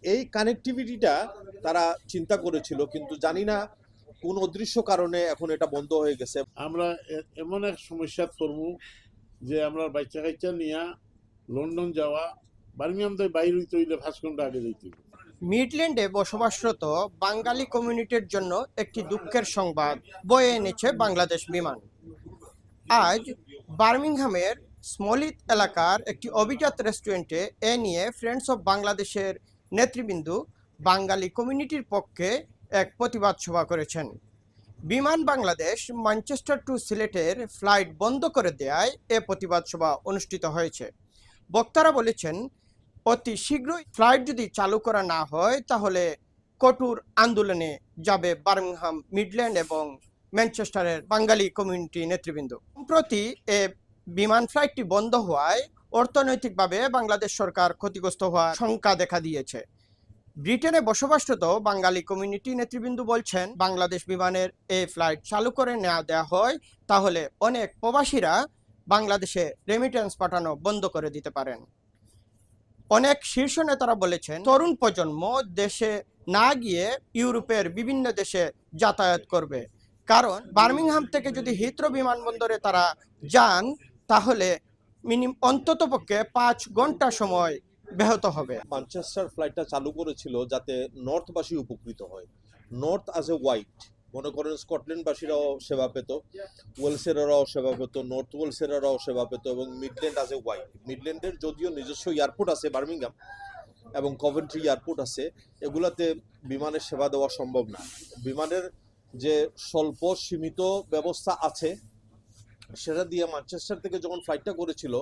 এই কানেক্টিভিটিটা তারা চিন্তা করেছিল, কিন্তু জানি না কোন অদৃশ্য কারণে এখন এটা বন্ধ হয়ে গেছে। আমরা এমন এক সমস্যা পড়বো যে আমরা বাচ্চা কাচ্চা নিয়ে লন্ডন যাওয়া বার্মিংহাম থেকে বাইরে হইতে হইলে 5 ঘন্টা আগে যাইতে হইবে। মিডল্যান্ডে বসবাসরত বাঙালি কমিউনিটির জন্য একটি দুঃখের সংবাদ বয়ে এনেছে বাংলাদেশ বিমান। আজ বার্মিংহামের স্মলিথ এলাকার একটি অভিজাত রেস্টুরেন্টে এ নিয়ে ফ্রেন্ডস অফ বাংলাদেশের নেতৃবৃন্দ বাঙালি কমিউনিটির পক্ষে এক প্রতিবাদ সভা করেছেন। বিমান বাংলাদেশ ম্যানচেস্টার টু সিলেটের ফ্লাইট বন্ধ করে দেয়ায় এ প্রতিবাদ সভা অনুষ্ঠিত হয়েছে। বক্তারা বলেছেন, অতি শীঘ্রই ফ্লাইট যদি চালু করা না হয় তাহলে কঠোর আন্দোলনে যাবে বার্মিংহাম, মিডল্যান্ড এবং ম্যানচেস্টারের বাঙালি কমিউনিটি নেতৃবৃন্দ। সম্প্রতি এ বিমান ফ্লাইটটি বন্ধ হওয়ায় অর্থনৈতিকভাবে বাংলাদেশ সরকার ক্ষতিগ্রস্ত হওয়ার শঙ্কা দেখা দিয়েছে। ব্রিটেনে বসবাসরত বাঙালি কমিউনিটি নেতৃবৃন্দ বলছেন, বাংলাদেশ বিমানের এই ফ্লাইট চালু করে দেওয়া হয় তাহলে অনেক প্রবাসীরা বাংলাদেশে রেমিটেন্স পাঠানো বন্ধ করে দিতে পারেন। অনেক শীর্ষ নেতারা বলেছেন, তরুণ প্রজন্ম দেশে না গিয়ে ইউরোপের বিভিন্ন দেশে যাতায়াত করবে, কারণ বার্মিংহাম থেকে যদি হিথ্রো বিমানবন্দরে তারা যান তাহলে অন্ততপক্ষে 5 ঘন্টা সময় ব্যাহত হবে। ম্যানচেস্টার ফ্লাইটটা চালু করেছিল যাতে নর্থবাসী উপকৃত হয়। নর্থ অ্যাজ এ হোয়াইট, মনে করেন স্কটল্যান্ডবাসীরাও সেবা পেত, ওয়েলসেরারাও সেবা পেত, নর্থ ওয়েলসেরারাও সেবা পেত, এবং মিডল্যান্ড অ্যাজ এ হোয়াইট। মিডল্যান্ডের যদিও নিজস্ব এয়ারপোর্ট আছে বার্মিংহাম এবং কভেন্ট্রি এয়ারপোর্ট আছে, এগুলাতে বিমানের সেবা দেওয়া সম্ভব না। বিমানের যে স্বল্প সীমিত ব্যবস্থা আছে সেটা দিয়ে ম্যানচেস্টার থেকে যখন ফ্লাইটটা করেছিল,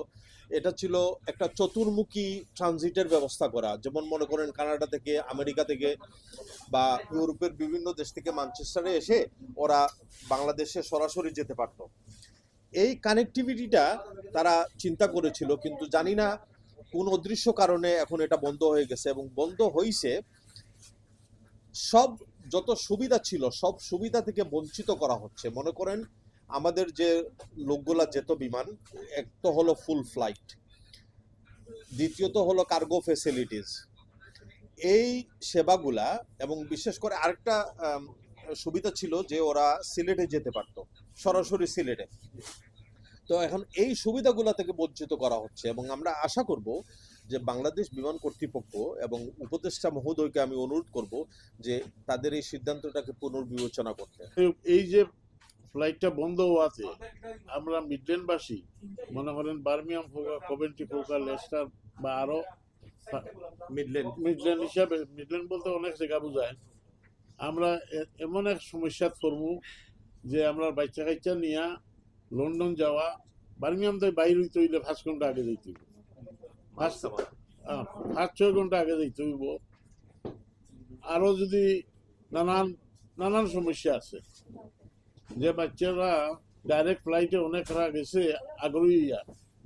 এটা ছিল একটা চতুর্মুখী ট্রানজিটের ব্যবস্থা করা। যেমন মনে করেন কানাডা থেকে, আমেরিকা থেকে বা ইউরোপের বিভিন্ন দেশ থেকে ম্যানচেস্টারে এসে ওরা বাংলাদেশে সরাসরি যেতে পারত। এই কানেক্টিভিটিটা তারা চিন্তা করেছিল, কিন্তু জানি না কোন অদৃশ্য কারণে এখন এটা বন্ধ হয়ে গেছে, এবং বন্ধ হয়েছে সব যত সুবিধা ছিল সব সুবিধা থেকে বঞ্চিত করা হচ্ছে। মনে করেন আমাদের যে লোকগুলা যেত বিমান, এক তো হলো ফুল ফ্লাইট, দ্বিতীয়ত হলো কার্গো ফেসিলিটিস, এই সেবাগুলা, এবং বিশেষ করে আরেকটা সুবিধা ছিল যে ওরা সিলেটে যেতে পারত, সরাসরি সিলেটে। তো এখন এই সুবিধাগুলা থেকে বঞ্চিত করা হচ্ছে, এবং আমরা আশা করব যে বাংলাদেশ বিমান কর্তৃপক্ষ এবং উপদেষ্টা মহোদয়কে আমি অনুরোধ করব যে তাদের এই সিদ্ধান্তটাকে পুনর্বিবেচনা করতে। এই যে ফ্লাইটটা বন্ধ হওয়াতে আমরা মিডল্যান্ডবাসী, মনে করেন বার্মিংহাম হোক, কভেন্ট্রি হোক, লেস্টার বা আরো মিডল্যান্ড হিসাবে, মিডল্যান্ড বলতে অনেক জায়গা বোঝায়, আমরা এমন এক সমস্যা পড়বো যে আমরা বাচ্চা কাচ্চা নিয়ে লন্ডন যাওয়া বার্মিংহাম থেকে বাইরে হইতে হইলে 5 ঘন্টা আগে যাইতে হইব, 5-6 ঘন্টা আগে যাইতে হইব। আরো যদি নানান সমস্যা আছে, যে বাচ্চারা ডাইরেক্ট ফ্লাইটে অনেকরা গেছে আগ্রহী,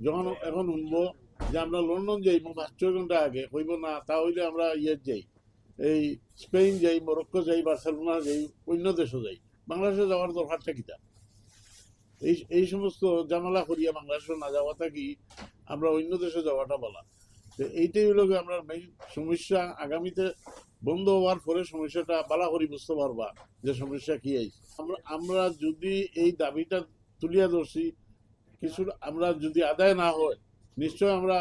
যখন এখন শুনবো যে আমরা লন্ডন যাইব 5-6 ঘন্টা আগে, হইব না তা হইলে আমরা যাই, এই স্পেন যাই, মরক্কো যাই, বার্সেলোনা যাই, অন্য দেশে যাই। বাংলাদেশে যাওয়ার দরকারটা কিটা? এই সমস্ত জামালা করিয়া বাংলাদেশে না যাওয়াটা কি আমরা অন্য দেশে যাওয়াটা বলা। এইটাই হলো আমরা মেইন সমস্যা। আগামীতে বন্ধ হওয়ার পরে সমস্যাটা বালা করি বুঝতে পারবা যে সমস্যা কি আছে। আমরা যদি এই দাবিটা তুলিয়া ধরছি, কিছু আমরা যদি আদায় না হয়, নিশ্চয় আমরা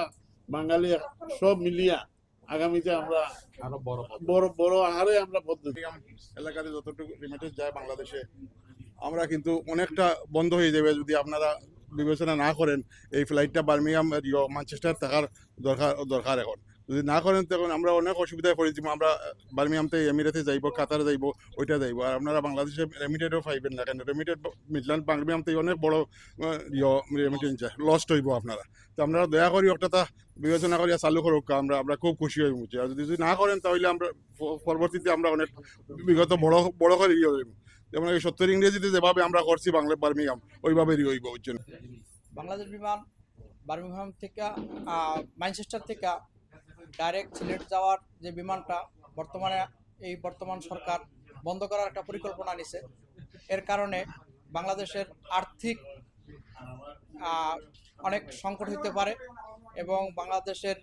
বাঙালি সব মিলিয়া আগামীতে আমরা আরো বড় আহারে আমরা পদ্ধতি এলাকাতে যতটুকু রেমিটেন্স যায় বাংলাদেশে, আমরা কিন্তু অনেকটা বন্ধ হয়ে যাবে যদি আপনারা বিবেচনা না করেন। এই ফ্লাইটটা বার্মিংহাম ম্যানচেস্টার থাকার দরকার এখন যদি না করেন তখন আমরা অনেক অসুবিধায় পড়েছি। আমরা বার্মিংহাম থেকে এমিরেটে যাইব, কাতারে যাইব, ওইটা যাইব, আর আপনারা বাংলাদেশে রেমিটেডও পাইবেন না, কেন রেমিটেড মিডল্যান্ড বার্মিংহাম থেকে অনেক বড় রেমিটেন্স যায়, লস্ট হইব আপনারা। তো আপনারা দয়া করি একটা বিবেচনা করিয়া চালু করুক, আমরা খুব খুশি হয়ে মুছি। আর যদি না করেন তাহলে আমরা পরবর্তীতে আমরা অনেক বিগত বড় করে হইব, যেমন এই 70 ইংরেজিতে যেভাবে আমরা করছি বাংলা বার্মিংহাম, ওইভাবে হইব। বুঝছেন, বাংলাদেশ বিমান বার্মিংহাম থেকে ম্যানচেস্টার থেকে ডাইরেক্ট সিলেট যাওয়ার যে বিমানটা বর্তমান সরকার বন্ধ করার একটা পরিকল্পনা নিছে। এর কারণে বাংলাদেশের আর্থিক অনেক সংকট হতে পারে এবং বাংলাদেশের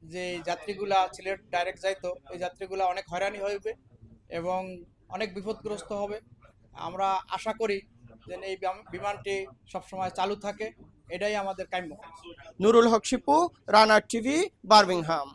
যে যাত্রীগুলা সিলেট ডাইরেক্ট যাইতো এই যাত্রীগুলা অনেক হয়রানি হইবে এবং অনেক বিপদগ্রস্ত হবে। আমরা আশা করি যে এই বিমানটি সবসময় চালু থাকে, এটাই আমাদের কাম্য। নুরুল হক শিপু, রানার টিভি, বার্মিংহাম।